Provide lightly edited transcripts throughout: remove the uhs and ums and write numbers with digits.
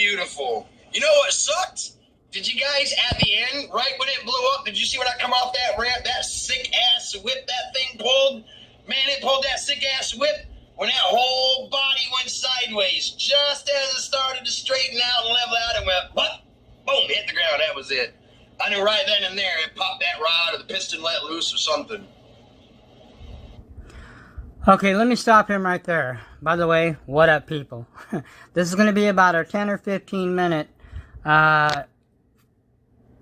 beautiful. You know what sucked? Did you guys, at the end, right when it blew up, did you see when I come off that ramp, that sick-ass whip that thing pulled? Man, it pulled that sick-ass whip when that whole body went sideways, just as it started to straighten out and level out, and went, what? Boom, hit the ground. That was it. I knew right then and there it popped that rod or the piston let loose or something. Okay, let me stop him right there. By the way, what up, people? This is going to be about a 10 or 15 minute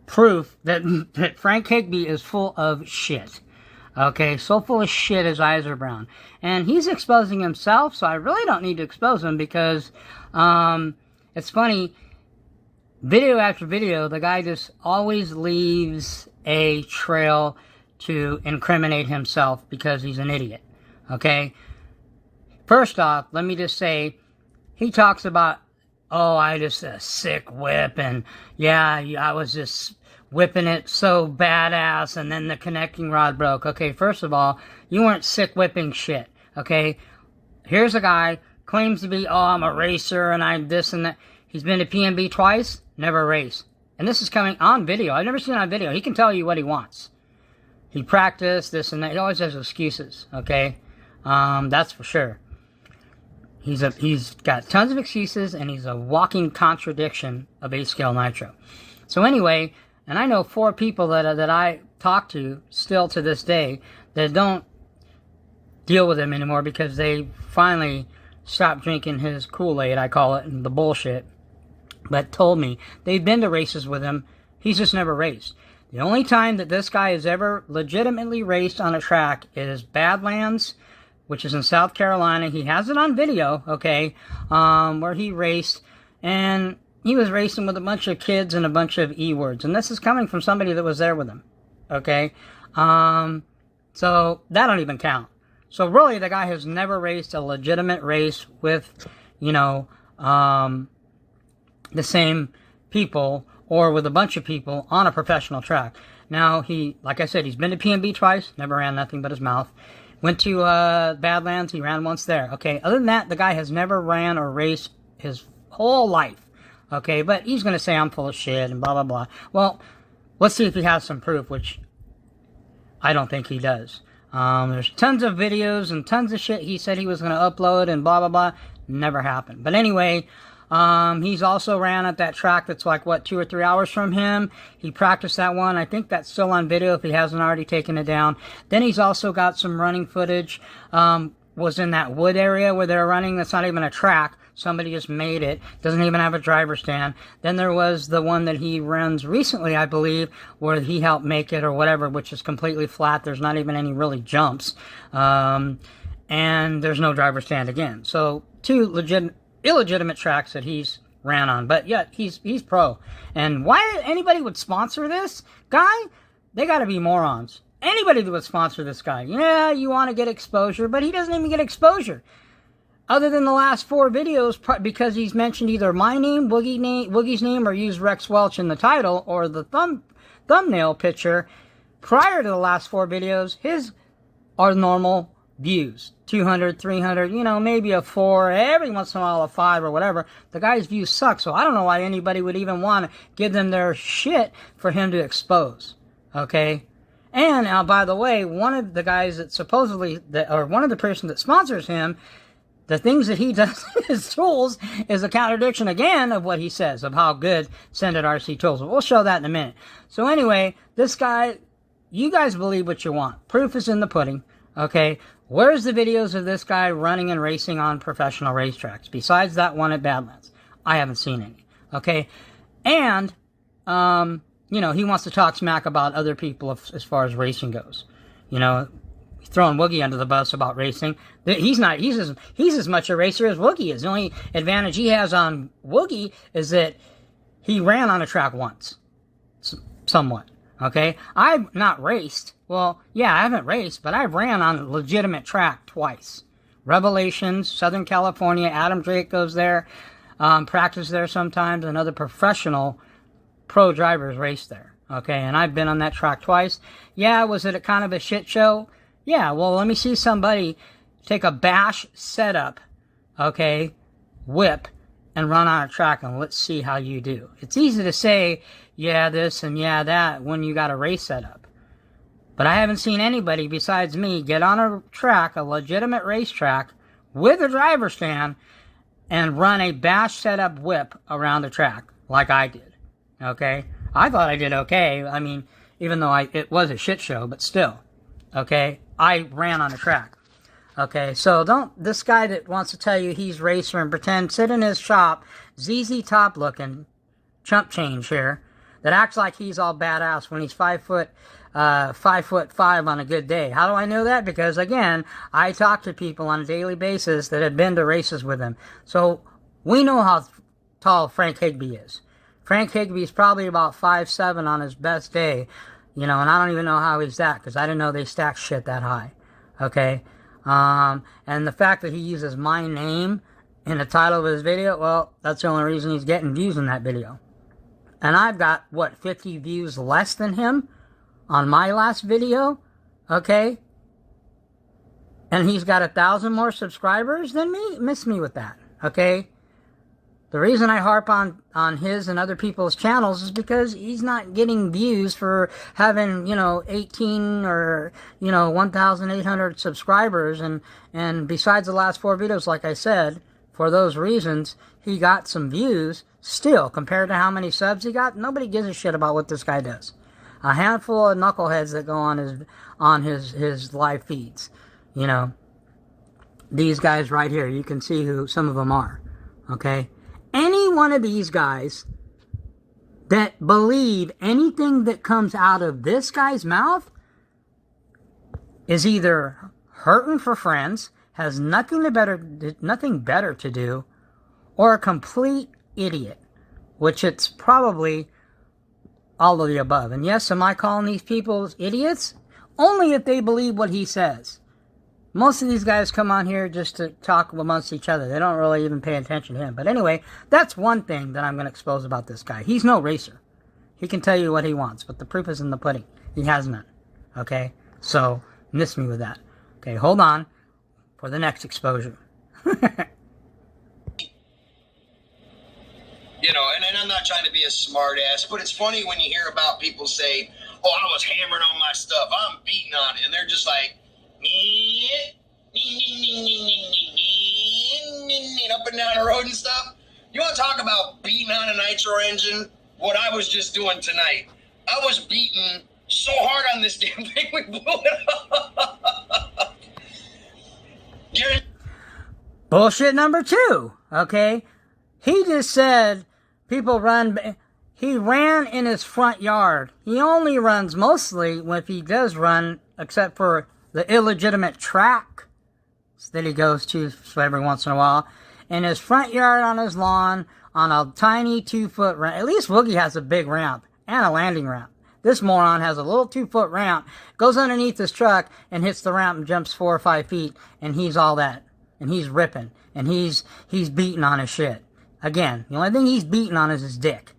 proof that Frank Higby is full of shit. Okay, so full of shit his eyes are brown. And he's exposing himself, so I really don't need to expose him because it's funny, video after video, the guy just always leaves a trail to incriminate himself because he's an idiot. Okay? First off, let me just say, he talks about, oh, I just a sick whip, and yeah, I was just whipping it so badass, and then the connecting rod broke. Okay, first of all, you weren't sick whipping shit. Okay? Here's a guy, claims to be, oh, I'm a racer, and I'm this and that. He's been to PNB twice, never raced. And this is coming on video. I've never seen it on video. He can tell you what he wants. He practiced this and that. He always has excuses, okay? That's for sure. He's got tons of excuses, and he's a walking contradiction of 8-scale Nitro. So anyway, and I know 4 people that I talk to still to this day that don't deal with him anymore because they finally stopped drinking his Kool-Aid, I call it, and the bullshit, but told me they've been to races with him. He's just never raced. The only time that this guy has ever legitimately raced on a track is Badlands, which is in South Carolina. He has it on video, okay, where he raced, and he was racing with a bunch of kids and a bunch of E-words, and this is coming from somebody that was there with him, okay? So that don't even count. So really, the guy has never raced a legitimate race with, you know, the same people or with a bunch of people on a professional track. Now, like I said, he's been to PNB twice, never ran nothing but his mouth. Went to Badlands, he ran once there. Okay, other than that, the guy has never ran or raced his whole life. Okay, but he's going to say I'm full of shit and blah, blah, blah. Well, let's see if he has some proof, which I don't think he does. There's tons of videos and tons of shit he said he was going to upload and blah, blah, blah. Never happened. But anyway, he's also ran at that track that's like, what, 2 or 3 hours from him. He practiced that one. I think that's still on video if he hasn't already taken it down. Then he's also got some running footage. Was in that wood area where they're running. That's not even a track. Somebody just made it. Doesn't even have a driver stand. Then there was the one that he runs recently, I believe, where he helped make it or whatever, which is completely flat. There's not even any really jumps. And there's no driver stand again. So 2 illegitimate tracks that he's ran on. But yeah, he's pro. And why anybody would sponsor this guy? They gotta be morons. Anybody that would sponsor this guy. Yeah, you want to get exposure, but he doesn't even get exposure. Other than the last 4 videos, because he's mentioned either my name, Woogie's name, or used Rex Welch in the title, or the thumbnail picture. Prior to the last 4 videos, his are normal views. 200, 300, you know, maybe a 4, every once in a while a 5 or whatever. The guy's views suck, so I don't know why anybody would even want to give them their shit for him to expose. Okay? And now, by the way, one of the guys that supposedly, or one of the person that sponsors him, the things that he does in his tools is a contradiction again of what he says, of how good Send It RC tools are. We'll show that in a minute. So anyway, this guy, you guys believe what you want. Proof is in the pudding, okay? Where's the videos of this guy running and racing on professional racetracks, besides that one at Badlands? I haven't seen any, okay? And, you know, he wants to talk smack about other people as far as racing goes. You know, throwing Woogie under the bus about racing. He's as much a racer as Woogie is. The only advantage he has on Woogie is that he ran on a track once. Somewhat. Okay? I've not raced. Well, yeah, I haven't raced, but I've ran on a legitimate track twice. Revelations, Southern California. Adam Drake goes there. Practice there sometimes. And other professional pro drivers race there. Okay? And I've been on that track twice. Yeah, was it a kind of a shit show? Yeah, well, let me see somebody take a bash setup, okay, whip, and run on a track and let's see how you do. It's easy to say, yeah, this and yeah, that when you got a race set up. But I haven't seen anybody besides me get on a track, a legitimate racetrack, with a driver's stand and run a bash setup whip around the track like I did. Okay? I thought I did okay. I mean, even though it was a shit show, but still. Okay? I ran on a track. Okay, so this guy that wants to tell you he's racer and pretend, sit in his shop, ZZ Top looking, chump change here, that acts like he's all badass when he's 5'5" on a good day. How do I know that? Because again, I talk to people on a daily basis that have been to races with him. So we know how tall Frank Higby is. Frank Higby is probably about 5'7" on his best day, you know, and I don't even know how he's that, because I didn't know they stacked shit that high. Okay? And the fact that he uses my name in the title of his video, well, that's the only reason he's getting views in that video. And I've got, what, 50 views less than him on my last video? Okay? And he's got 1,000 more subscribers than me? Miss me with that. Okay? The reason I harp on his and other people's channels is because he's not getting views for having, you know, 18 or, you know, 1,800 subscribers. And besides the last 4 videos, like I said, for those reasons, he got some views. Still, compared to how many subs he got, nobody gives a shit about what this guy does. A handful of knuckleheads that go on his live feeds. You know, these guys right here, you can see who some of them are. Okay? Any one of these guys that believe anything that comes out of this guy's mouth is either hurting for friends, has nothing better to do, or a complete idiot, which it's probably all of the above. And yes, am I calling these people idiots? Only if they believe what he says. Most of these guys come on here just to talk amongst each other. They don't really even pay attention to him. But anyway, that's one thing that I'm going to expose about this guy. He's no racer. He can tell you what he wants, but the proof is in the pudding. He has none. Okay? So, miss me with that. Okay, hold on for the next exposure. You know, and I'm not trying to be a smart ass, but it's funny when you hear about people say, oh, I was hammering on my stuff, I'm beating on it, and they're just like, up and down the road and stuff. You want to talk about beating on a nitro engine? What I was just doing tonight. I was beating so hard on this damn thing, we blew it up. Bullshit number 2, okay? He just said people run, he ran in his front yard. He only runs mostly if he does run, except for the illegitimate track that he goes to every once in a while, in his front yard on his lawn, on a tiny 2-foot ramp. At least Woogie has a big ramp and a landing ramp. This moron has a little 2-foot ramp, goes underneath his truck and hits the ramp and jumps 4 or 5 feet, and he's all that. And he's ripping, and he's beating on his shit. Again, the only thing he's beating on is his dick,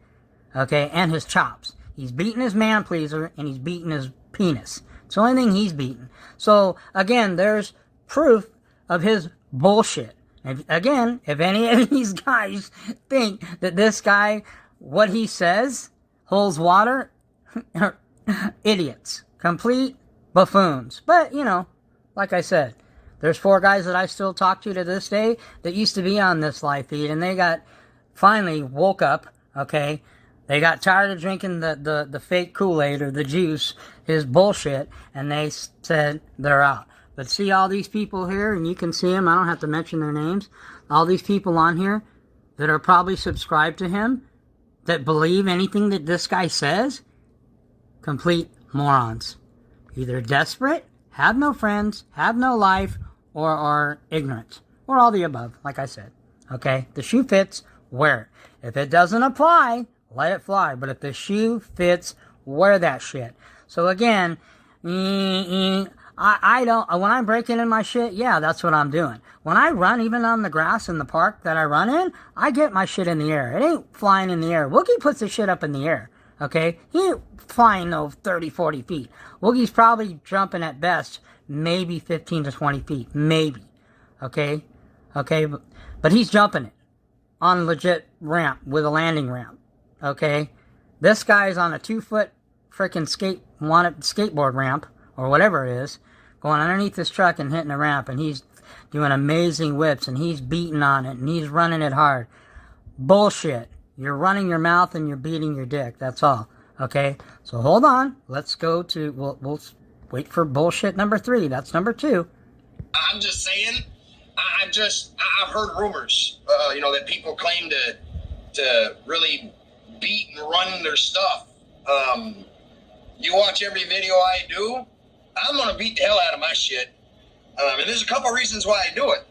okay, and his chops. He's beating his man pleaser, and he's beating his penis. It's the only thing he's beating. So, again, there's proof of his bullshit. And again, if any of these guys think that this guy, what he says, holds water, idiots. Complete buffoons. But, you know, like I said, there's 4 guys that I still talk to this day that used to be on this live feed, and they finally woke up, okay? They got tired of drinking the fake Kool-Aid or the juice, his bullshit, and they said they're out. But see all these people here, and you can see them, I don't have to mention their names, all these people on here that are probably subscribed to him, that believe anything that this guy says, complete morons. Either desperate, have no friends, have no life, or are ignorant. Or all the above, like I said. Okay? The shoe fits, wear it. If it doesn't apply, let it fly. But if the shoe fits, wear that shit. So again, I don't, when I'm breaking in my shit, yeah, that's what I'm doing. When I run, even on the grass in the park that I run in, I get my shit in the air. It ain't flying in the air. Woogie puts the shit up in the air. Okay? He ain't flying no 30, 40 feet. Woogie's probably jumping at best maybe 15 to 20 feet. Maybe. Okay? Okay? But he's jumping it. on legit ramp with a landing ramp. Okay? This guy's on a 2-foot freaking skateboard ramp, or whatever it is, going underneath this truck and hitting a ramp, and he's doing amazing whips, and he's beating on it, and he's running it hard. Bullshit. You're running your mouth and you're beating your dick. That's all. Okay? So hold on. Let's go to, we'll wait for bullshit number 3. That's number 2. I'm just saying, I've heard rumors, that people claim to really beat and run their stuff. You watch every video I do, I'm going to beat the hell out of my shit. And there's a couple reasons why I do it.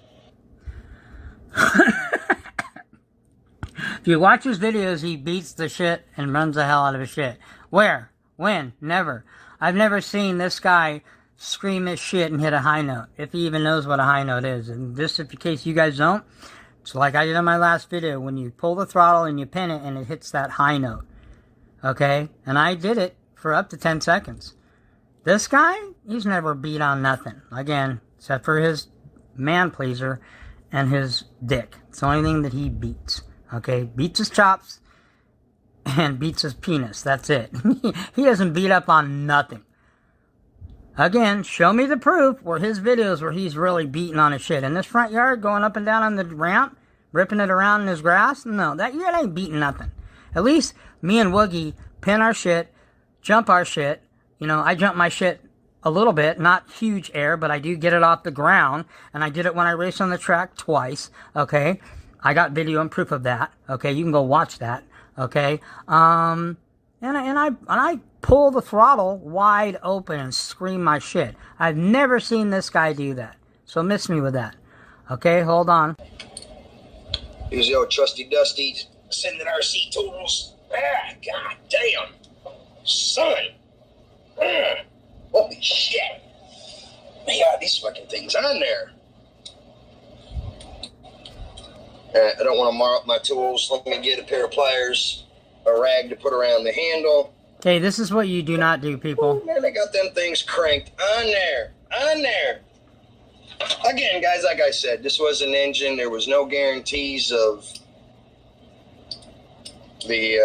If you watch his videos, he beats the shit and runs the hell out of his shit. Where? When? Never. I've never seen this guy scream his shit and hit a high note, if he even knows what a high note is. And just in case you guys don't, it's like I did on my last video, when you pull the throttle and you pin it and it hits that high note. Okay? And I did it for up to 10 seconds. This guy, he's never beat on nothing. Again, except for his man pleaser and his dick. It's the only thing that he beats. Okay? Beats his chops and beats his penis. That's it. He doesn't beat up on nothing. Again, show me the proof where his videos where he's really beating on his shit. In this front yard, going up and down on the ramp, ripping it around in his grass? No, that ain't beating nothing. At least me and Woogie pin our shit, jump our shit. I jump my shit a little bit, not huge air, but I do get it off the ground. And I did it when I raced on the track twice, okay? I got video and proof of that, okay? You can go watch that, okay? And I pull the throttle wide open and scream my shit. I've never seen this guy do that. So miss me with that. Okay, hold on. Here's the old trusty dusty sending RC tools. Ah, god damn. Son. Holy shit. They got these fucking things on there. I don't want to mar up my tools. Let me get a pair of pliers, a rag to put around the handle. Okay, this is what you do not do, people. Oh, man, they got them things cranked on there. On there. Again, guys, like I said, this was an engine. There was no guarantees of the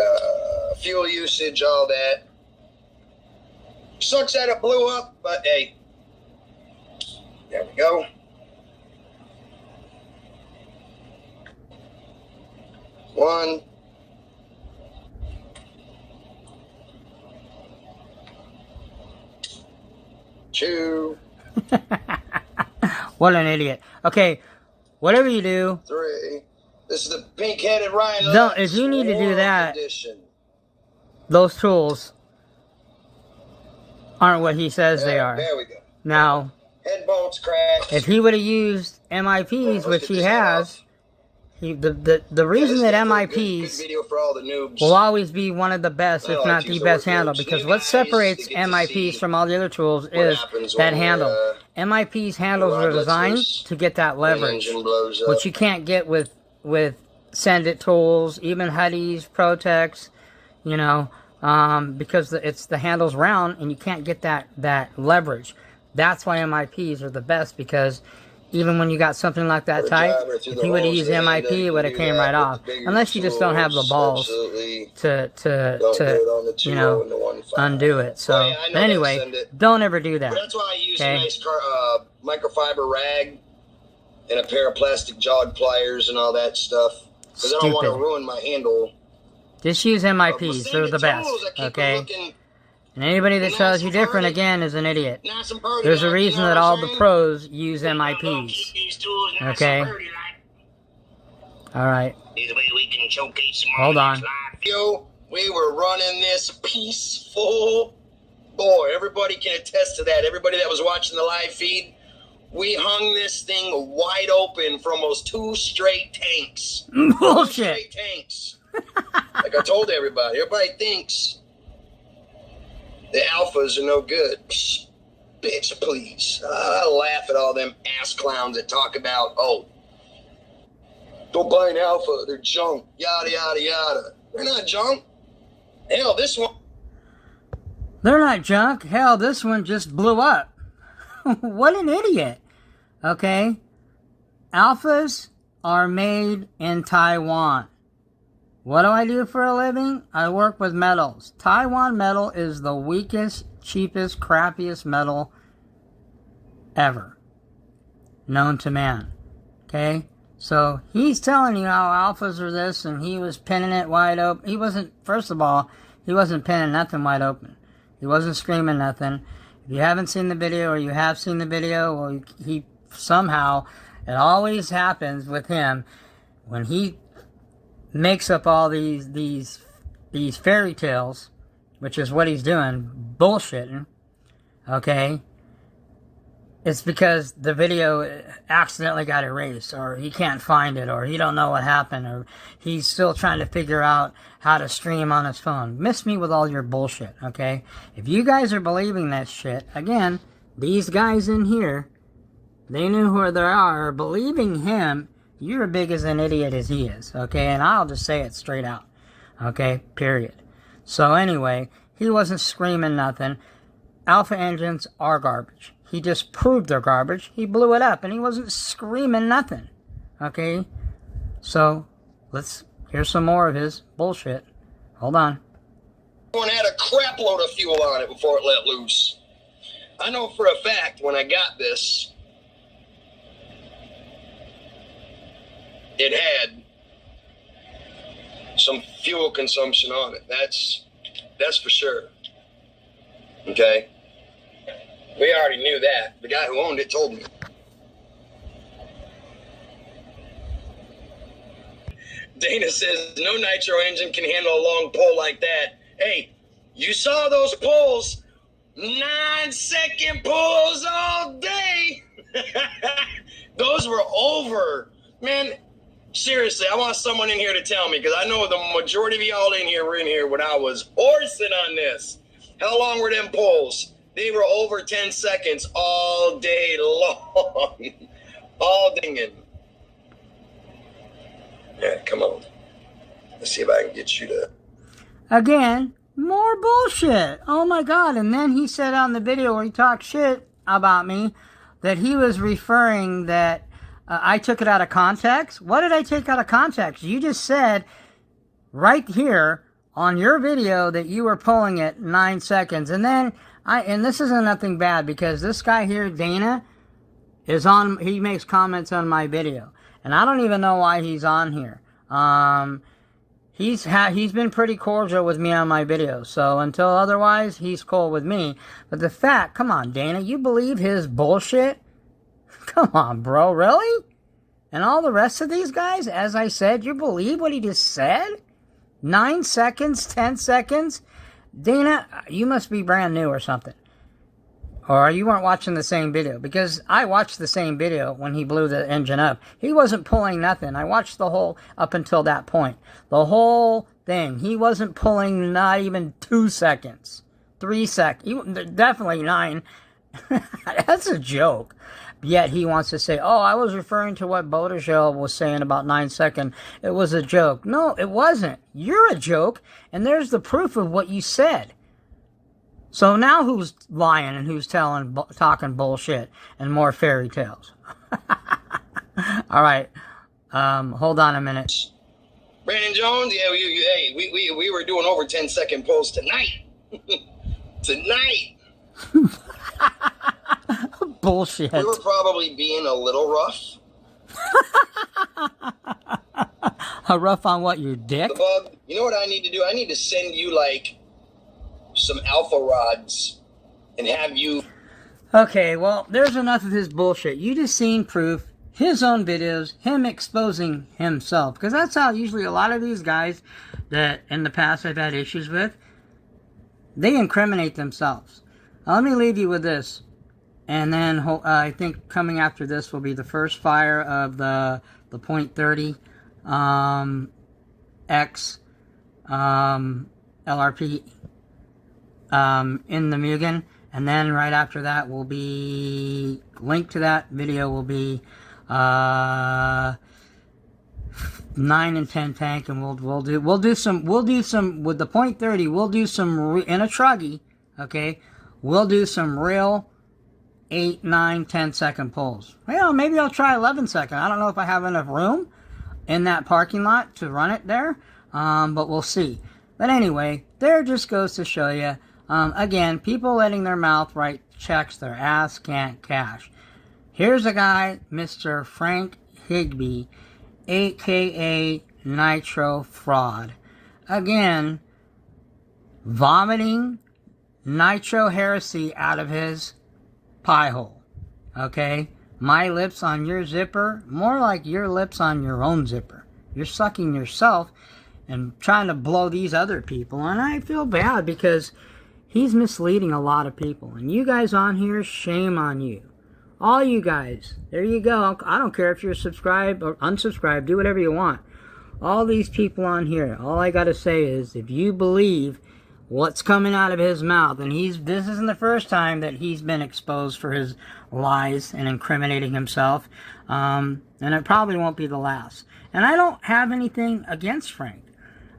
fuel usage, all that. Sucks that it blew up, but hey. There we go. One. Two. What an idiot. Okay, whatever you do. 3. This is the pink-headed Ryan. No, if you need to do that, edition. Those tools aren't what he says they are. There we go. Now, head bolts cracked. if he would have used MIPs, which he has, the reason that MIPs will always be one of the best, if not the best handle, because what separates MIPs from all the other tools is that handle. MIP's handles are designed to get that leverage, which you can't get with Send It tools, even Huddies, Protex, because it's the handle's round and you can't get that leverage. That's why MIPs are the best, because even when you got something like that tight, if you would have used MIP, it would have came right off. Unless you just don't have the balls to undo it. So, but anyway, don't ever do that. That's why I use a nice microfiber rag and a pair of plastic jawed pliers and all that stuff. Because I don't want to ruin my handle. Just use MIPs. They're the best. Okay? And anybody that tells you different, again, is an idiot. There's a reason that all the pros use MIPs. Okay? Alright. Hold on. We were running this peaceful. Boy, everybody can attest to that. Everybody that was watching the live feed, we hung this thing wide open for almost 2 straight tanks. Bullshit. 2 straight tanks. Like I told everybody thinks the alphas are no good. Psh, bitch, please. I laugh at all them ass clowns that talk about, don't buy an alpha, they're junk, yada, yada, yada. They're not junk. Hell, this one. They're not junk. Hell, this one just blew up. What an idiot. Okay? Alphas are made in Taiwan. What do I do for a living? I work with metals. Taiwan metal is the weakest, cheapest, crappiest metal ever known to man. Okay? So he's telling you how alphas are this, and he was pinning it wide open. He wasn't, first of all, he wasn't pinning nothing wide open. He wasn't screaming nothing. If you haven't seen the video, or you have seen the video, well, he somehow, it always happens with him, when he makes up all these fairy tales, which is what he's doing, bullshitting, okay, it's because the video accidentally got erased, or he can't find it, or he don't know what happened, or he's still trying to figure out how to stream on his phone. Miss me with all your bullshit, okay? If you guys are believing that shit, again, these guys in here, they knew who they are, believing him. You're as big as an idiot as he is, okay? And I'll just say it straight out, okay? Period. So anyway, he wasn't screaming nothing. Alpha engines are garbage. He just proved they're garbage. He blew it up, and he wasn't screaming nothing, okay? So let's hear some more of his bullshit. Hold on. One had a crap load of fuel on it before it let loose. I know for a fact when I got this, it had some fuel consumption on it. That's for sure. Okay? We already knew that. The guy who owned it told me. Dana says no nitro engine can handle a long pull like that. Hey, you saw those pulls. 9-second pulls all day. Those were over. Man, seriously, I want someone in here to tell me, because I know the majority of y'all in here were in here when I was horsing on this. How long were them pulls? They were over 10 seconds all day long. All dinging. Yeah, come on. Let's see if I can get you to... Again, more bullshit. Oh my God. And then he said on the video where he talked shit about me that he was referring that I took it out of context. What did I take out of context? You just said right here on your video that you were pulling it 9 seconds. And then and this isn't nothing bad, because this guy here, Dana, he makes comments on my video. And I don't even know why he's on here. He's been pretty cordial with me on my videos. So until otherwise, he's cool with me. But the fact, come on, Dana, you believe his bullshit? Come on, bro, really? And all the rest of these guys, as I said, you believe what he just said? 9 seconds, 10 seconds? Dana, you must be brand new or something. Or you weren't watching the same video. Because I watched the same video when he blew the engine up. He wasn't pulling nothing. I watched the whole, up until that point. The whole thing. He wasn't pulling not even 2 seconds. 3 seconds. Definitely 9. That's a joke. Yet he wants to say, oh, I was referring to what Bodashell was saying about 9 seconds. It was a joke. No, it wasn't. You're a joke, and there's the proof of what you said. So now who's lying and who's talking bullshit and more fairy tales? All right. Hold on a minute. Brandon Jones, yeah, we were doing over 10-second pulls tonight. Tonight. Bullshit. We were probably being a little rough. A rough on what, your dick? Bug, you know what I need to do? I need to send you, like, some alpha rods and have you... Okay, well, there's enough of his bullshit. You just seen proof, his own videos, him exposing himself. Because that's how usually a lot of these guys that in the past I've had issues with, they incriminate themselves. Now, let me leave you with this. And then I think coming after this will be the first fire of the .30 X LRP in the Mugen. And then right after that will be, link to that video will be 9 and 10 tank, and we'll do some with the .30. We'll do some in a truggy, okay? We'll do some real 8, 9, 10-second pulls. Well, maybe I'll try 11-second. I don't know if I have enough room in that parking lot to run it there, but we'll see. But anyway, there just goes to show you, again, people letting their mouth write checks their ass can't cash. Here's a guy, Mr. Frank Higby, aka Nitro Fraud. Again, vomiting Nitro heresy out of his pie hole. Okay? My lips on your zipper, more like your lips on your own zipper. You're sucking yourself and trying to blow these other people. And I feel bad because he's misleading a lot of people. And you guys on here, shame on you. All you guys, there you go. I don't care if you're subscribed or unsubscribed. Do whatever you want. All these people on here, all I got to say is, if you believe what's coming out of his mouth, and this isn't the first time that he's been exposed for his lies and incriminating himself, and it probably won't be the last. And I don't have anything against Frank.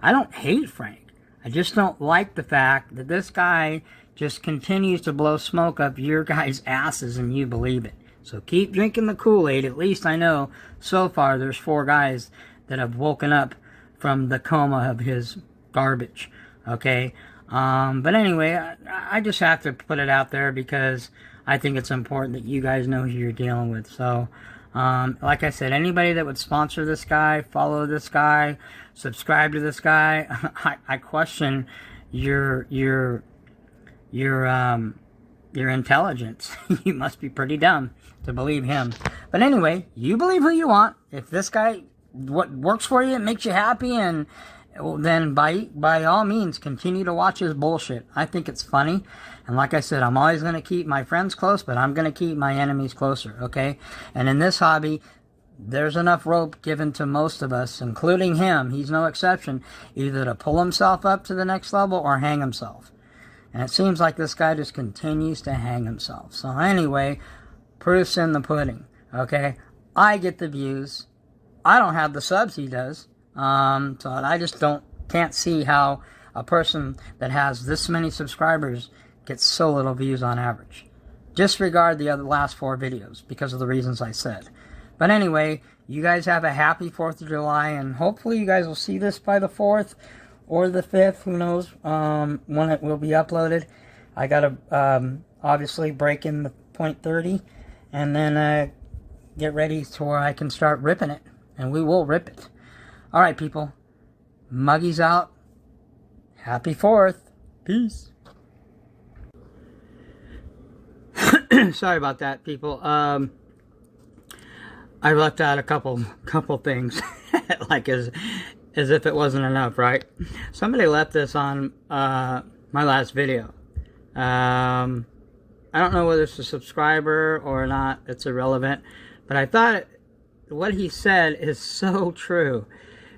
I don't hate Frank. I just don't like the fact that this guy just continues to blow smoke up your guys' asses and you believe it. So keep drinking the Kool-Aid. At least I know so far there's 4 guys that have woken up from the coma of his garbage. Okay? But anyway, I just have to put it out there because I think it's important that you guys know who you're dealing with. So, like I said, anybody that would sponsor this guy, follow this guy, subscribe to this guy, I question your intelligence. You must be pretty dumb to believe him. But anyway, you believe who you want. If this guy, what works for you, it makes you happy, and then by all means continue to watch his bullshit. I think it's funny, and like I said, I'm always going to keep my friends close, but I'm going to keep my enemies closer, okay? And in this hobby, there's enough rope given to most of us, including him, he's no exception, either to pull himself up to the next level or hang himself. And it seems like this guy just continues to hang himself. So anyway, proof's in the pudding, okay? I get the views. I don't have the subs he does. So I just can't see how a person that has this many subscribers gets so little views on average. Disregard the last 4 videos because of the reasons I said. But anyway, you guys have a happy 4th of July, and hopefully you guys will see this by the 4th or the 5th, who knows, when it will be uploaded. I gotta, obviously break in the .30 and then, get ready to where I can start ripping it, and we will rip it. Alright, people. Muggy's out. Happy 4th. Peace. Sorry about that, people. I left out a couple things. Like as if it wasn't enough, right? Somebody left this on my last video. I don't know whether it's a subscriber or not. It's irrelevant. But I thought what he said is so true.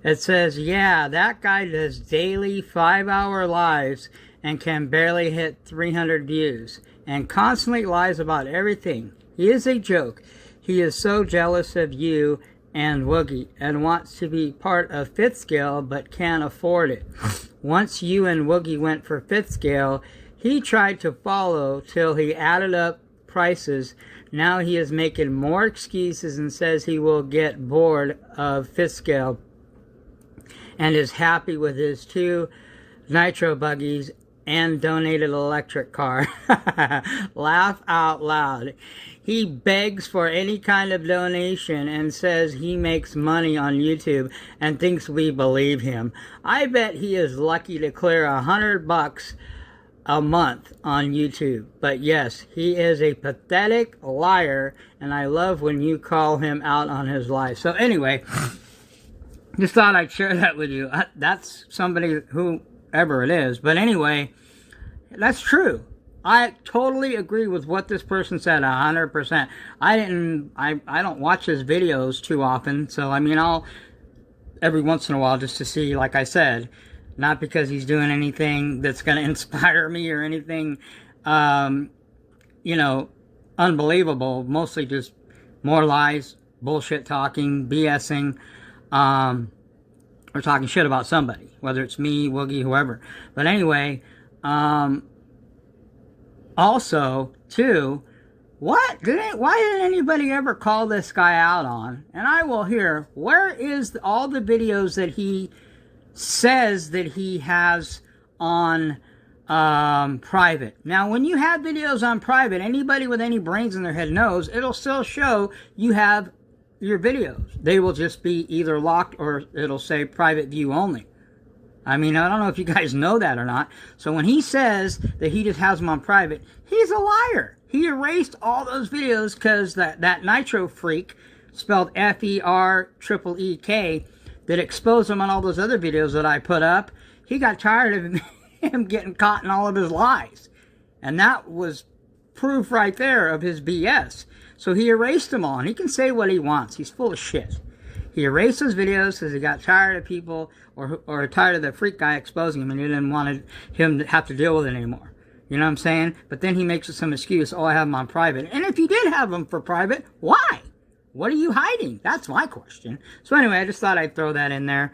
It says, yeah, that guy does daily 5-hour lives and can barely hit 300 views and constantly lies about everything. He is a joke. He is so jealous of you and Woogie and wants to be part of 5th scale but can't afford it. Once you and Woogie went for 5th scale, he tried to follow till he added up prices. Now he is making more excuses and says he will get bored of 5th scale and is happy with his 2 Nitro buggies and donated electric car. Laugh out loud. He begs for any kind of donation and says he makes money on YouTube and thinks we believe him. I bet he is lucky to clear $100 a month on YouTube. But yes, he is a pathetic liar, and I love when you call him out on his lies. So anyway, just thought I'd share that with you. That's somebody, whoever it is. But anyway, that's true. I totally agree with what this person said, 100%. I don't watch his videos too often, so I mean, I'll every once in a while just to see, like I said, not because he's doing anything that's going to inspire me or anything, you know, unbelievable. Mostly just more lies, bullshit talking, BSing, or talking shit about somebody, whether it's me, Woogie, whoever. But anyway, also, too, Why didn't anybody ever call this guy out on? And I will hear, where is all the videos that he says that he has on private? Now, when you have videos on private, anybody with any brains in their head knows it'll still show you have your videos. They will just be either locked or it'll say private view only. I mean, I don't know if you guys know that or not. So when he says that he just has them on private, he's a liar. He erased all those videos because that Nitro freak, spelled F-E-R-E-E-K, that exposed him on all those other videos that I put up. He got tired of him getting caught in all of his lies. And that was proof right there of his BS. So he erased them all. And he can say what he wants. He's full of shit. He erased his videos because he got tired of people or tired of the freak guy exposing him, and he didn't want him to have to deal with it anymore. You know what I'm saying? But then he makes some excuse, oh, I have them on private. And if you did have them for private, why? What are you hiding? That's my question. So anyway, I just thought I'd throw that in there.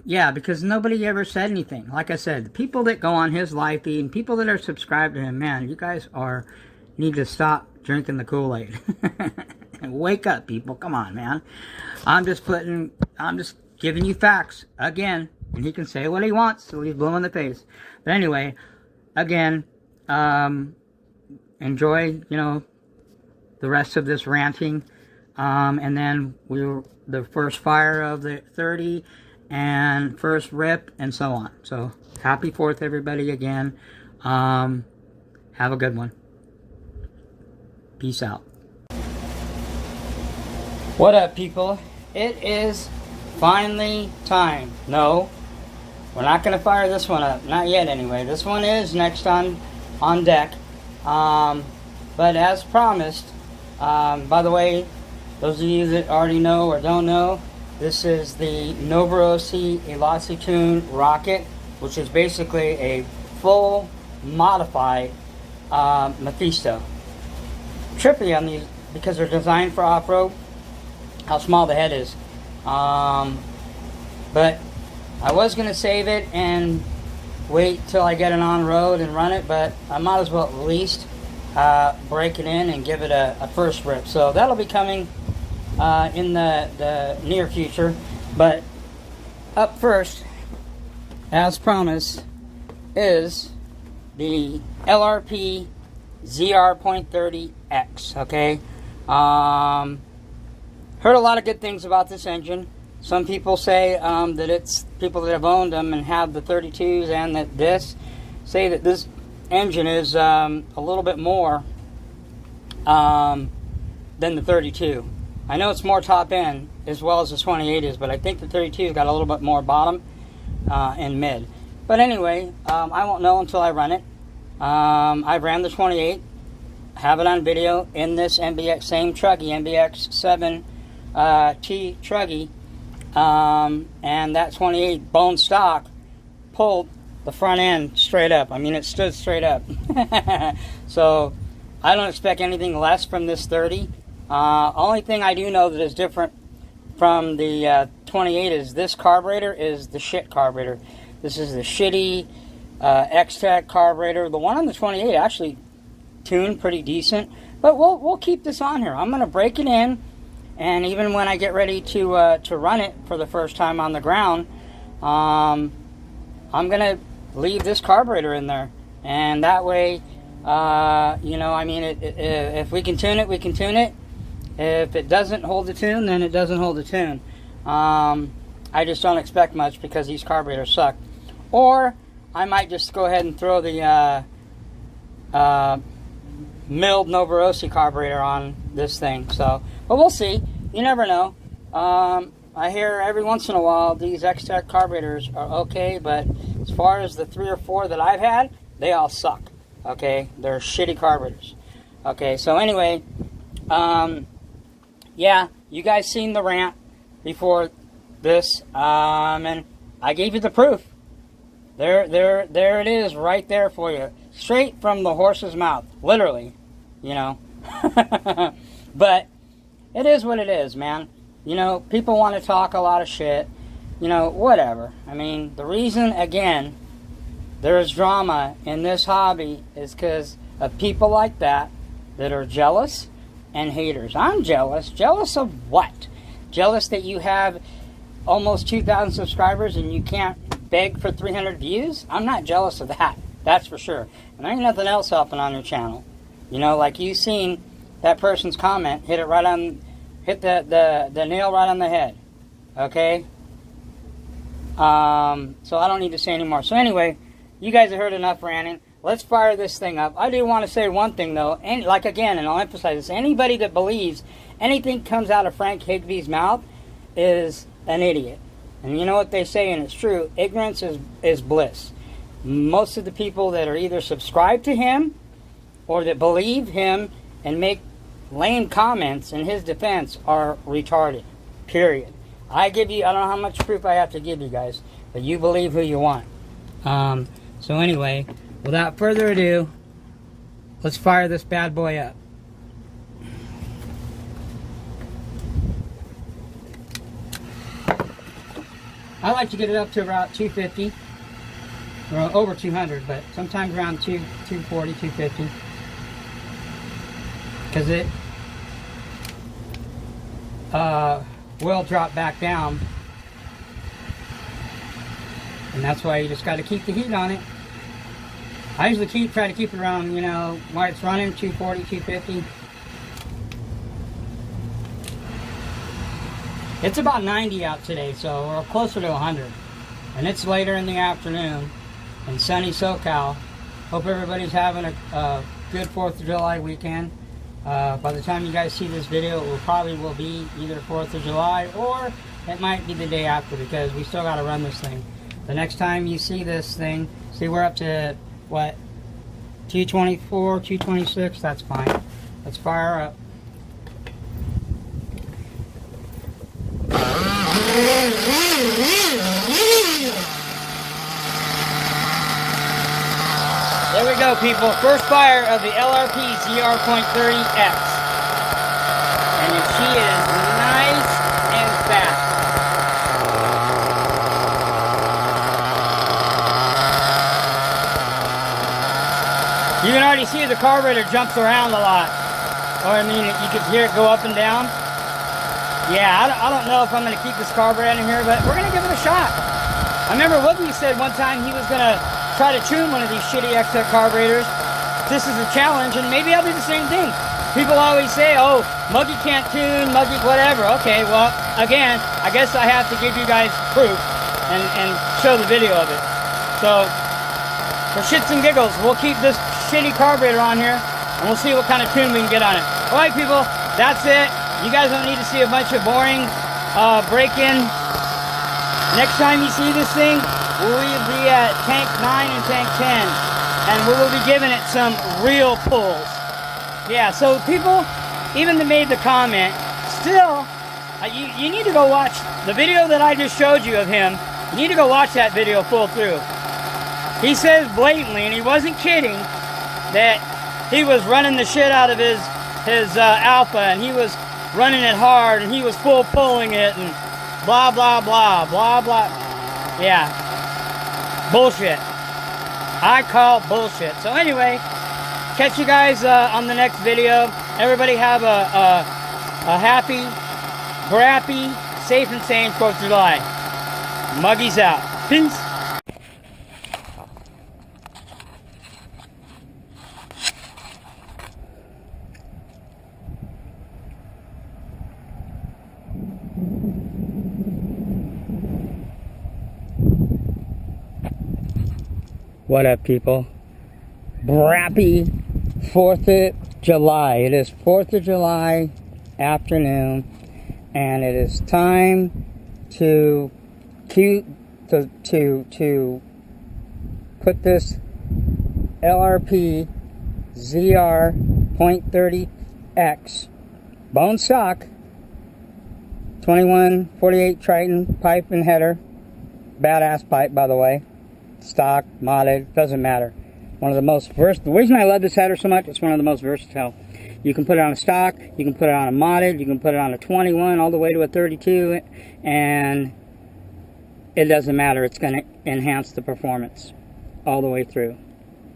Yeah, because nobody ever said anything. Like I said, the people that go on his live feed and people that are subscribed to him, man, you guys need to stop drinking the Kool-Aid. And wake up, people. Come on, man. I'm just giving you facts again. And he can say what he wants till he's blue in the face. But anyway, again, enjoy, the rest of this ranting. And then the first fire of the 30 and first rip and so on. So happy 4th, everybody, again. Have a good one. Peace out. What up, people? It is finally time. No, we're not going to fire this one up. Not yet, anyway. This one is next on deck. But as promised, by the way, those of you that already know or don't know, this is the Novorossy Elocitune rocket, which is basically a full modified Mephisto. Trippy on these because they're designed for off-road, how small the head is. But I was going to save it and wait till I get it on road and run it, but I might as well at least break it in and give it a first rip. So that'll be coming in the near future. But up first, as promised, is the LRP ZR.30X, okay? Heard a lot of good things about this engine. Some people say that it's people that have owned them and have the 32s, and that say that this engine is a little bit more than the 32. I know it's more top end as well as the 28 is, but I think the 32's got a little bit more bottom and mid. But anyway, I won't know until I run it. I ran the 28, have it on video in this MBX, same truggy, MBX 7 T truggy, and that 28 bone stock pulled the front end straight up. I mean, it stood straight up. So I don't expect anything less from this 30. Only thing I do know that is different from the 28 is this carburetor is the shit carburetor. This is the shitty X-Tech carburetor. The one on the 28 actually tuned pretty decent, but we'll keep this on here. I'm going to break it in, and even when I get ready to run it for the first time on the ground, I'm going to leave this carburetor in there, and that way, I mean, if we can tune it, we can tune it. If it doesn't hold the tune, then it doesn't hold the tune. I just don't expect much because these carburetors suck. Or I might just go ahead and throw the milled Novorossy carburetor on this thing. So, but we'll see. You never know. I hear every once in a while these X-Tech carburetors are okay, but as far as the 3 or 4 that I've had, they all suck. Okay, they're shitty carburetors. Okay, so anyway, yeah, you guys seen the rant before this, and I gave you the proof. There it is, right there for you, straight from the horse's mouth, literally, But it is what it is, man. People want to talk a lot of shit, whatever. I mean, the reason, again, there is drama in this hobby is because of people like that are jealous and haters. I'm jealous. Jealous of what? Jealous that you have almost 2,000 subscribers and you can't beg for 300 views? I'm not jealous of that. That's for sure. And there ain't nothing else helping on your channel. You know, like you seen that person's comment, hit the nail right on the head. Okay? So I don't need to say anymore. So anyway, you guys have heard enough ranting. Let's fire this thing up. I do want to say one thing though, and like again, and I'll emphasize this, anybody that believes anything comes out of Frank Higby's mouth is an idiot. And you know what they say, and it's true, ignorance is bliss. Most of the people that are either subscribed to him or that believe him and make lame comments in his defense are retarded. Period. I don't know how much proof I have to give you guys, but you believe who you want. So anyway, without further ado, let's fire this bad boy up. I like to get it up to about 250, or over 200, but sometimes around 240, 250, because it will drop back down, and that's why you just got to keep the heat on it. I usually try to keep it around, you know, while it's running, 240, 250. It's about 90 out today, so we're closer to 100. And it's later in the afternoon in sunny SoCal. Hope everybody's having a good 4th of July weekend. By the time you guys see this video, it probably will be either 4th of July or it might be the day after, because we still got to run this thing. The next time you see this thing, see we're up to, what, 224, 226, that's fine. Let's fire up. There we go, people. First fire of the LRP ZR.30X. And she is nice and fast. You can already see the carburetor jumps around a lot. Or I mean, you can hear it go up and down. Yeah, I don't know if I'm going to keep this carburetor in here, but we're going to give it a shot. I remember Woogie said one time he was going to try to tune one of these shitty XTEC carburetors. This is a challenge, and maybe I'll do the same thing. People always say, oh, Muggy can't tune, Muggy whatever. Okay, well, again, I guess I have to give you guys proof and show the video of it. So, for shits and giggles, we'll keep this shitty carburetor on here, and we'll see what kind of tune we can get on it. Alright, people, that's it. You guys don't need to see a bunch of boring break-in. Next time you see this thing, we'll be at tank 9 and tank 10. And we will be giving it some real pulls. Yeah, so people, even that made the comment, still, you need to go watch the video that I just showed you of him. You need to go watch that video full through. He says blatantly, and he wasn't kidding, that he was running the shit out of his Alpha, and he was running it hard, and he was full pulling it, and blah, blah, blah, blah, blah. Yeah. Bullshit. I call bullshit. So anyway, catch you guys on the next video. Everybody have a happy, brappy, safe and sane 4th of July. Muggy's out. Peace. What up, people? Brappy 4th of July. It is 4th of July afternoon, and it is time to put this LRP ZR.30X bone stock 2148 Triton pipe and header. Badass pipe, by the way. Stock, modded, doesn't matter. One of the most versatile. The reason I love this header so much, it's one of the most versatile. You can put it on a stock, you can put it on a modded, you can put it on a 21 all the way to a 32, and it doesn't matter. It's going to enhance the performance. all the way through.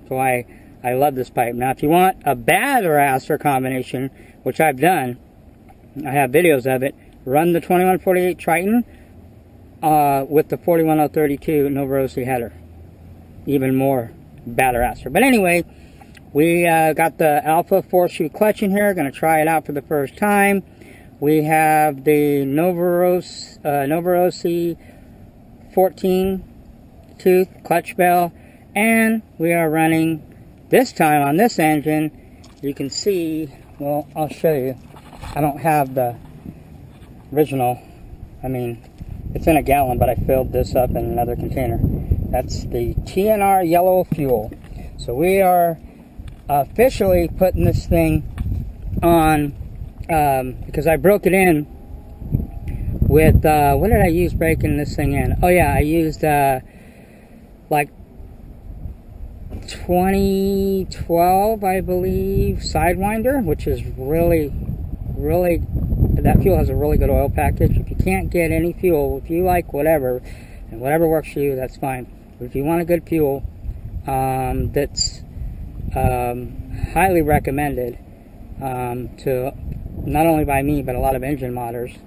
So I love this pipe. Now, if you want a badass combination, which I've done, I have videos of it, run the 2148 Triton with the 41032 Nova Rossi header. Even more badass. But anyway, we got the Alpha 4-shoe clutch in here. Going to try it out for the first time. We have the Nova Rossi 14-tooth clutch bell. And we are running, this time on this engine, you can see, well, I'll show you. I don't have the original. I mean, it's in a gallon, but I filled this up in another container. That's the TNR yellow fuel. So we are officially putting this thing on, because I broke it in with, what did I use breaking this thing in? Oh yeah, I used like 2012, I believe, Sidewinder, which is really, that fuel has a really good oil package. If you can't get any fuel, if you like whatever, and whatever works for you, that's fine. But if you want a good fuel, that's highly recommended to not only by me, but a lot of engine modders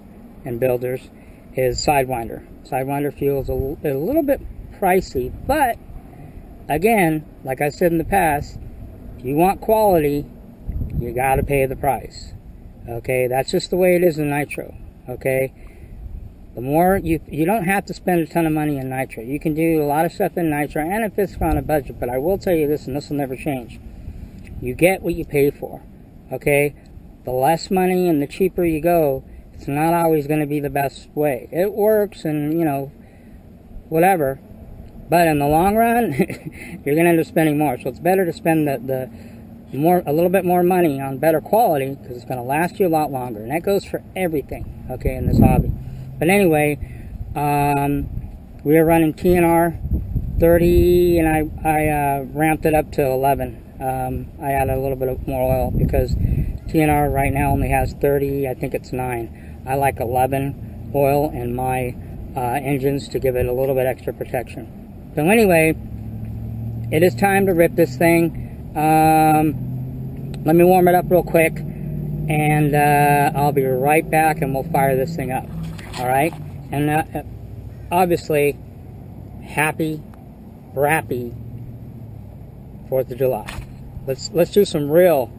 and builders, is Sidewinder. Sidewinder fuel is a little bit pricey, but again, like I said in the past, if you want quality, you gotta pay the price. Okay, that's just the way it is in Nitro. Okay, the more you don't have to spend a ton of money in Nitro. You can do a lot of stuff in Nitro, and if it's on a budget. But I will tell you this, and this will never change: you get what you pay for. Okay, the less money and the cheaper you go, it's not always going to be the best way. It works, and you know, whatever. But in the long run, you're going to end up spending more. So it's better to spend a little bit more money on better quality, because it's going to last you a lot longer. And that goes for everything, okay, in this hobby. But anyway, we are running TNR 30, and I ramped it up to 11. I added a little bit of more oil because TNR right now only has 30. I think it's 9. I like 11 oil in my engines to give it a little bit extra protection. So anyway, it is time to rip this thing. Let me warm it up real quick, and I'll be right back, and we'll fire this thing up. All right, and obviously, happy 4th of July. Let's do some real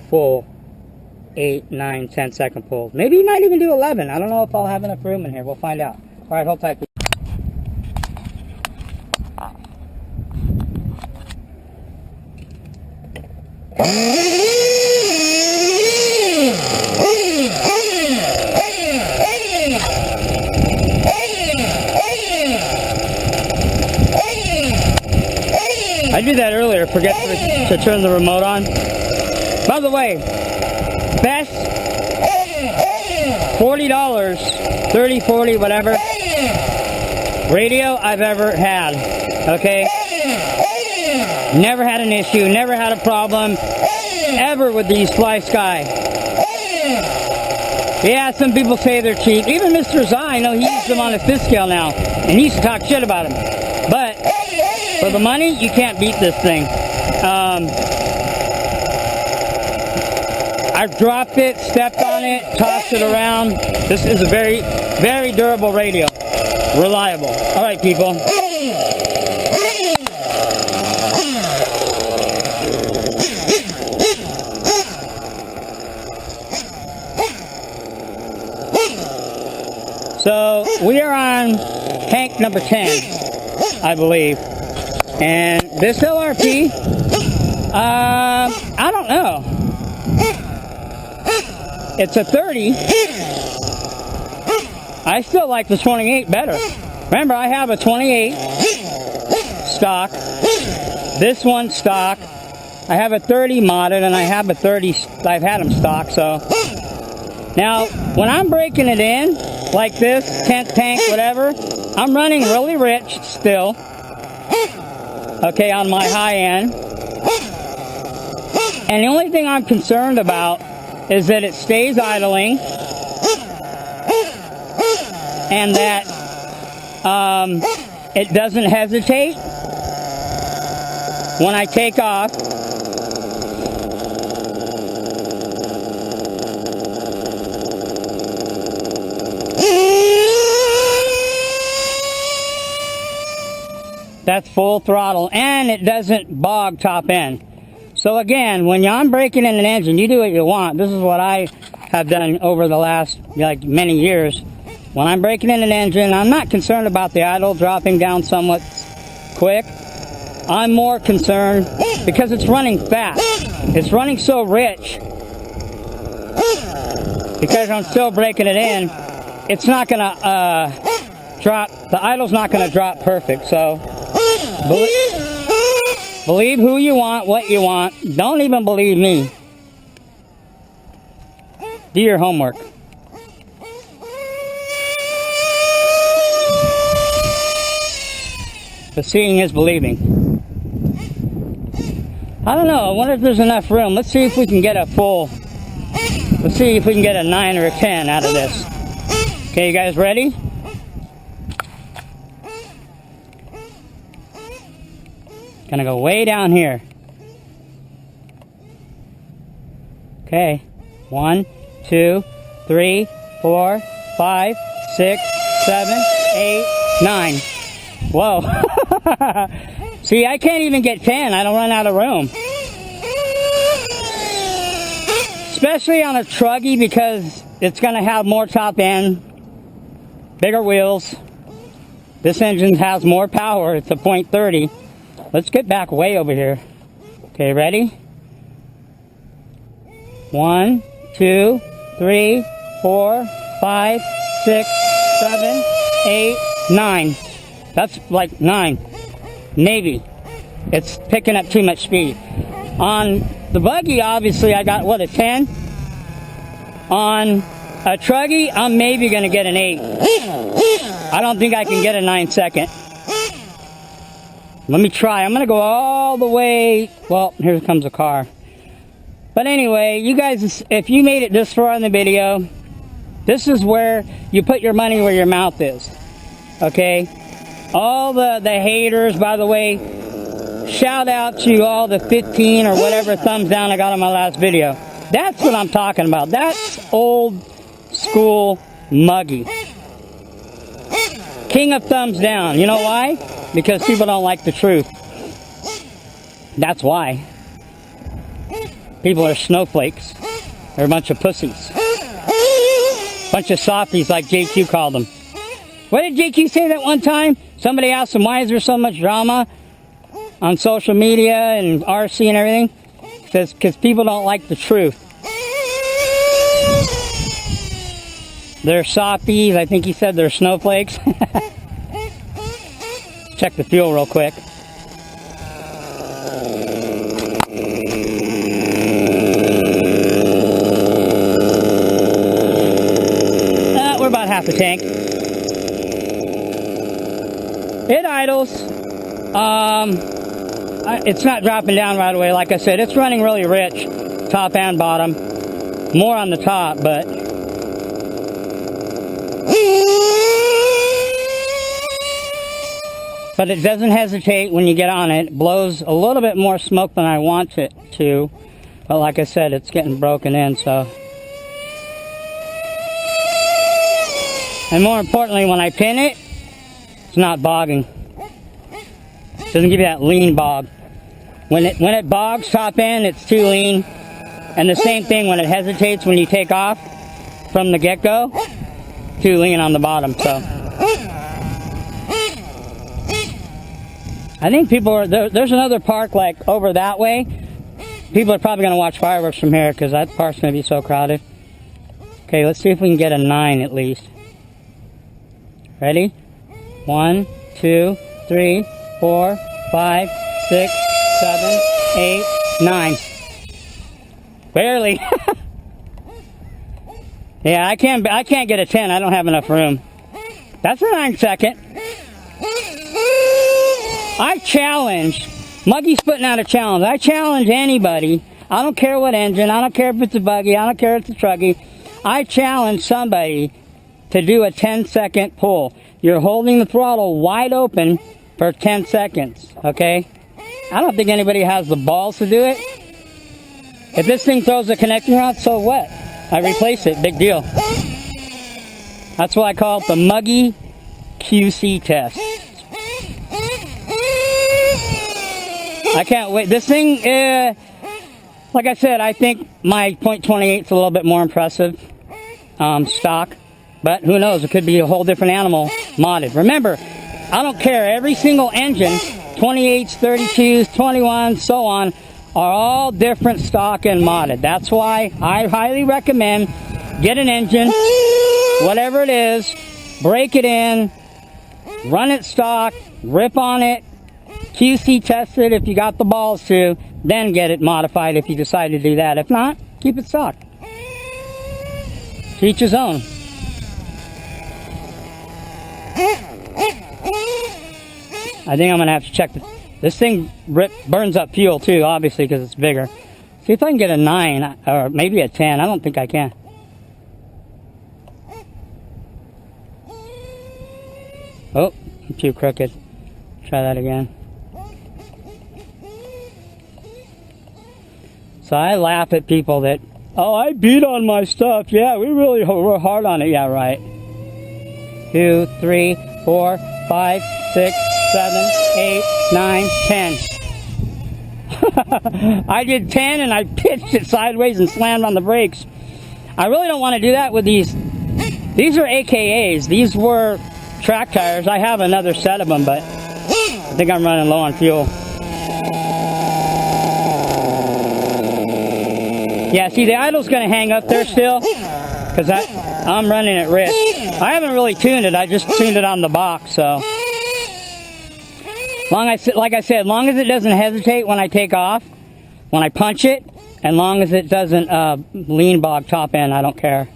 full 8, 9, 10 second pulls. Maybe you might even do 11. I don't know if I'll have enough room in here. We'll find out. All right, hold tight. I did that earlier, forget to turn the remote on. By the way, best $40, 30, 40, whatever, radio I've ever had, okay? Never had an issue, never had a problem, ever with these Fly Sky. Yeah, some people say they're cheap. Even Mr. Zai, I know he uses them on a fifth scale now, and he used to talk shit about them. But for the money, you can't beat this thing. I've dropped it, stepped on it, tossed it around. This is a very, very durable radio. Reliable. All right, people. So we are on tank number 10, I believe. And this LRP, I don't know. It's a 30. I still like the 28 better. Remember, I have a 28 stock. This one stock. I have a 30 modded, and I have a 30. I've had them stock, so. Now, when I'm breaking it in, like this, 10th tank, whatever, I'm running really rich still. Okay, on my high end. And the only thing I'm concerned about is that it stays idling, and that it doesn't hesitate when I take off. That's full throttle, and it doesn't bog top end. So again, when I'm braking in an engine, you do what you want. This is what I have done over the last many years. When I'm braking in an engine, I'm not concerned about the idle dropping down somewhat quick. I'm more concerned because it's running fast. It's running so rich. Because I'm still braking it in, it's not gonna drop. The idle's not gonna drop perfect. So believe who you want, what you want. Don't even believe me. Do your homework. But seeing is believing. I don't know. I wonder if there's enough room. Let's see if we can get a full. Let's see if we can get a 9 or a 10 out of this. Okay, you guys ready? Gonna go way down here. Okay. 1, 2, 3, 4, 5, 6, 7, 8, 9. Whoa. See, I can't even get 10. I don't run out of room. Especially on a truggy because it's going to have more top end, bigger wheels. This engine has more power. It's a .30. Let's get back way over here. Okay, ready? 1, 2, 3, 4, 5, 6, 7, 8, 9. That's like 9. Navy. It's picking up too much speed. On the buggy, obviously, I got, what, a 10? On a truggy, I'm maybe going to get an 8. I don't think I can get a 9-second. Let me try. I'm going to go all the way. Well, here comes a car. But anyway, you guys, if you made it this far in the video, this is where you put your money where your mouth is. Okay? All the haters, by the way, shout out to all the 15 or whatever thumbs down I got on my last video. That's what I'm talking about. That's old school muggy. King of thumbs down. You know why? Because people don't like the truth. That's why. People are snowflakes. They're a bunch of pussies. Bunch of softies like JQ called them. What did JQ say that one time? Somebody asked him, why is there so much drama on social media and RC and everything? He says, because people don't like the truth. They're softies. I think he said they're snowflakes. Check the fuel real quick. We're about half a tank. It idles. It's not dropping down right away. Like I said, it's running really rich, top and bottom. More on the top, but it doesn't hesitate when you get on it. It blows a little bit more smoke than I want it to. But like I said, it's getting broken in, so. And more importantly, when I pin it, it's not bogging. It doesn't give you that lean bog. When it bogs top end, it's too lean. And the same thing when it hesitates when you take off from the get-go, too lean on the bottom, so. I think people are, there's another park like over that way. People are probably going to watch fireworks from here because that park's going to be so crowded. Okay, let's see if we can get a 9 at least. Ready? 1, 2, 3, 4, 5, 6, 7, 8, 9. Barely. Yeah, I can't get a 10. I don't have enough room. That's a 9-second. I challenge, Muggy's putting out a challenge. I challenge anybody. I don't care what engine. I don't care if it's a buggy. I don't care if it's a truggy. I challenge somebody to do a 10-second pull. You're holding the throttle wide open for 10 seconds, okay? I don't think anybody has the balls to do it. If this thing throws a connecting rod, so what? I replace it, big deal. That's why I call it the muggy QC test. I can't wait. This thing, like I said, I think my .28 is a little bit more impressive stock. But who knows? It could be a whole different animal modded. Remember, I don't care. Every single engine, 28s, 32s, 21s, so on, are all different stock and modded. That's why I highly recommend get an engine, whatever it is, break it in, run it stock, rip on it, QC test it if you got the balls to, then get it modified if you decide to do that. If not, keep it stock. To each his own. I think I'm going to have to check this thing burns up fuel too, obviously, because it's bigger. See if I can get a 9 or maybe a 10. I don't think I can. Oh, I'm too crooked. Try that again. So I laugh at people that, oh, I beat on my stuff. Yeah, we really were hard on it. Yeah, right. 2, 3, 4, 5, 6, 7, 8, 9, 10. I did 10 and I pitched it sideways and slammed on the brakes. I really don't want to do that with these. These are AKAs. These were track tires. I have another set of them, but I think I'm running low on fuel. Yeah, see, the idle's going to hang up there still because I'm running at risk. I haven't really tuned it. I just tuned it on the box, so. Like I said, long as it doesn't hesitate when I take off, when I punch it, and long as it doesn't lean bog top end, I don't care.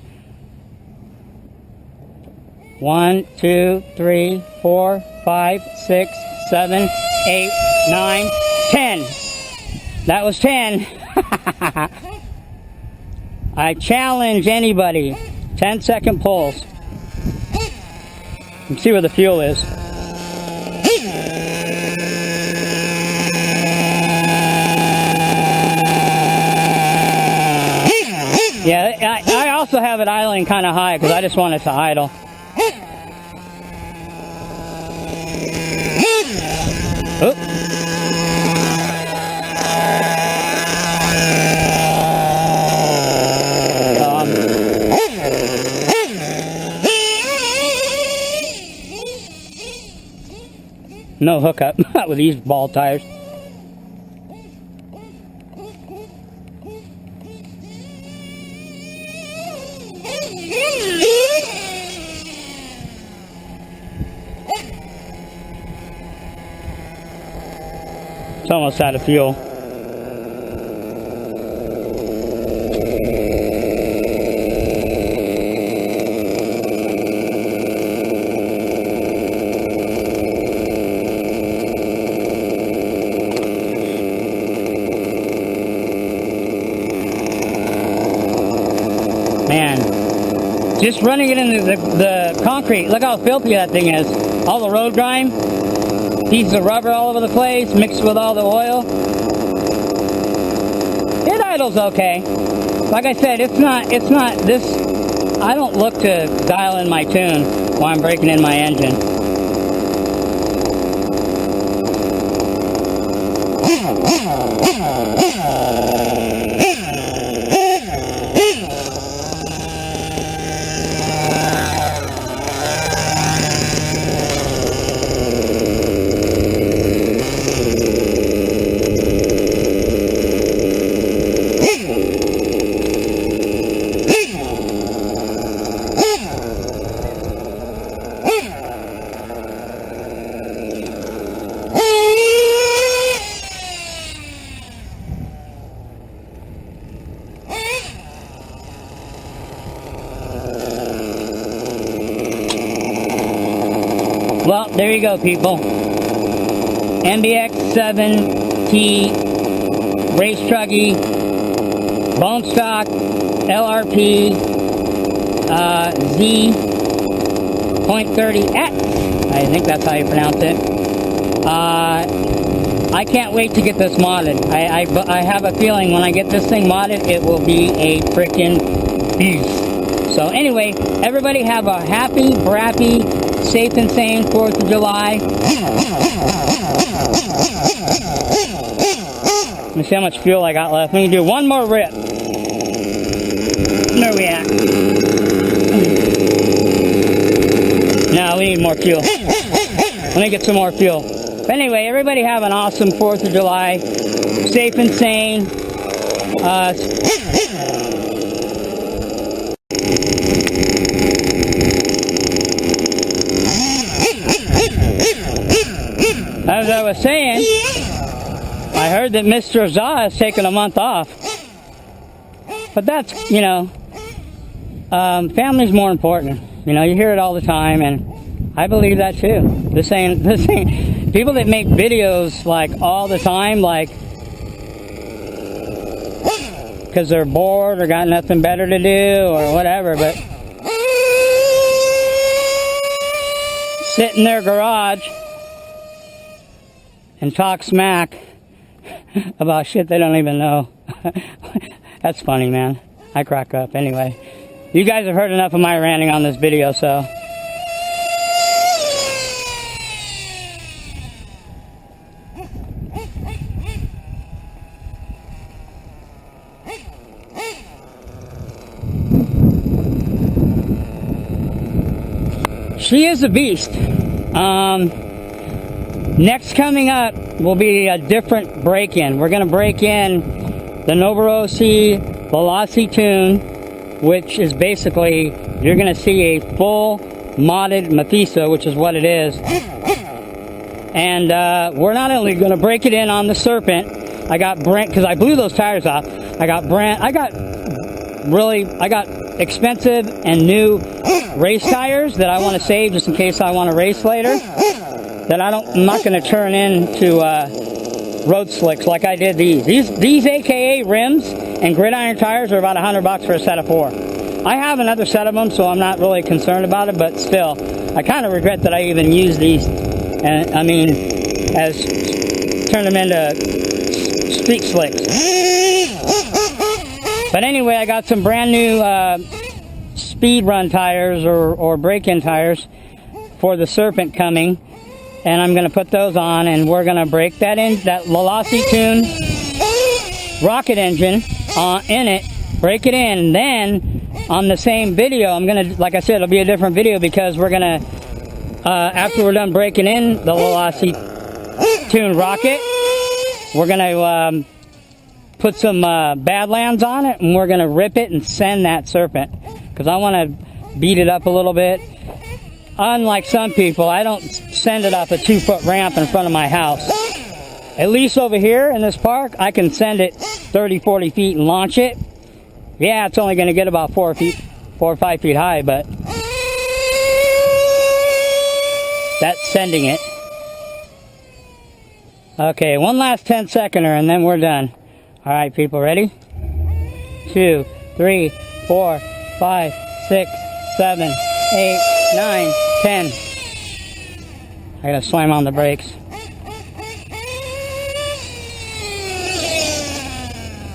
1, 2, 3, 4, 5, 6, 7, 8, 9, 10. That was 10. I challenge anybody. 10-second pulls. Let's see where the fuel is. Yeah, I also have it idling kind of high because I just want it to idle. Oh. No hookup with these ball tires. It's almost out of fuel. Man, just running it into the concrete. Look how filthy that thing is. All the road grime, pieces of rubber all over the place, mixed with all the oil. It idles okay. Like I said, it's not this. I don't look to dial in my tune while I'm breaking in my engine. Well, there you go, people. MBX 7T race truggy, bone stock, LRP, Z.30X. I think that's how you pronounce it. I can't wait to get this modded. I have a feeling when I get this thing modded, it will be a freaking beast. So anyway, everybody have a happy, brappy, safe and sane 4th of July. Let me see how much fuel I got left. Let me do one more rip. Where are we at? No, we need more fuel. Let me get some more fuel. But anyway, everybody have an awesome 4th of July. Safe and sane. As I was saying, I heard that Mr. Zah is taking a month off. But that's, you know, family's more important. You know, you hear it all the time, and I believe that too. This ain't people that make videos like all the time, like because they're bored or got nothing better to do or whatever, but sit in their garage and talk smack about shit they don't even know. That's funny, man. I crack up. Anyway, you guys have heard enough of my ranting on this video, so. She is a beast. Next coming up will be a different break-in. We're going to break in the Novorossy Velocity Tune, which is basically, you're going to see a full modded Mephisto, which is what it is. And we're not only going to break it in on the Serpent. I got Brent, because I blew those tires off. I got expensive and new race tires that I want to save just in case I want to race later. That I'm not going to turn into road slicks like I did these. These AKA rims and gridiron tires are about $100 for a set of 4. I have another set of them, so I'm not really concerned about it, but still, I kind of regret that I even used these, and I mean, turned them into street slicks. But anyway, I got some brand new speed run tires or break-in tires for the Serpent coming. And I'm going to put those on, and we're going to break that Velocity Tune rocket engine in it, break it in, and then on the same video, I'm going to, like I said, it'll be a different video because we're going to, after we're done breaking in the Velocity Tune rocket, we're going to put some Badlands on it, and we're going to rip it and send that Serpent, because I want to beat it up a little bit. Unlike some people, I don't send it off a 2-foot ramp in front of my house. At least over here in this park, I can send it 30, 40 feet and launch it. Yeah, it's only going to get about 4 or 5 feet high, but that's sending it. Okay, one last 10-seconder and then we're done. All right, people, ready? 2, 3, 4, 5, 6, 7, 8, 9, 10. I gotta slam on the brakes.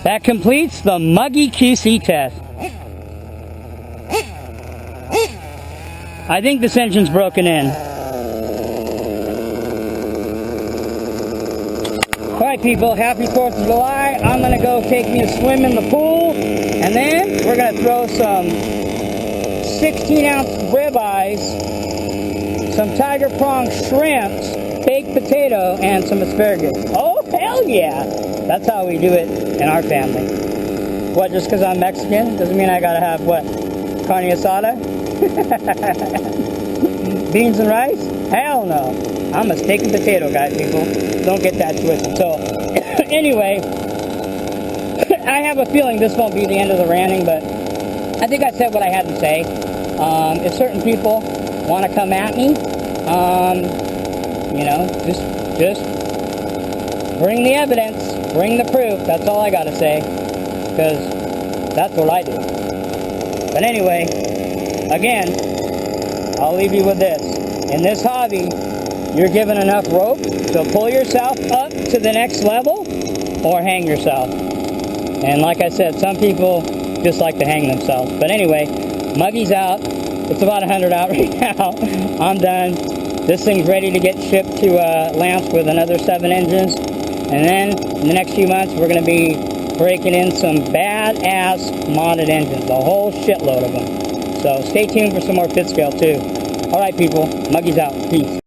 That completes the Muggy QC test. I think this engine's broken in. Alright people, happy 4th of July. I'm gonna go take me a swim in the pool, and then we're gonna throw some 16-ounce ribeyes, some tiger prong shrimps, baked potato, and some asparagus. Oh, hell yeah! That's how we do it in our family. What, just because I'm Mexican doesn't mean I gotta have, what, carne asada? Beans and rice? Hell no. I'm a steak and potato guy, people. Don't get that twisted. So, anyway, I have a feeling this won't be the end of the ranting, but I think I said what I had to say. If certain people want to come at me, you know, just bring the evidence, bring the proof. That's all I got to say, because that's what I do. But anyway, again, I'll leave you with this. In this hobby, you're given enough rope to pull yourself up to the next level or hang yourself. And like I said, some people just like to hang themselves. But anyway, Muggy's out. It's about 100 out right now. I'm done. This thing's ready to get shipped to Lance with another 7 engines. And then in the next few months, we're going to be breaking in some badass modded engines. A whole shitload of them. So stay tuned for some more pit scale too. Alright people, Muggy's out. Peace.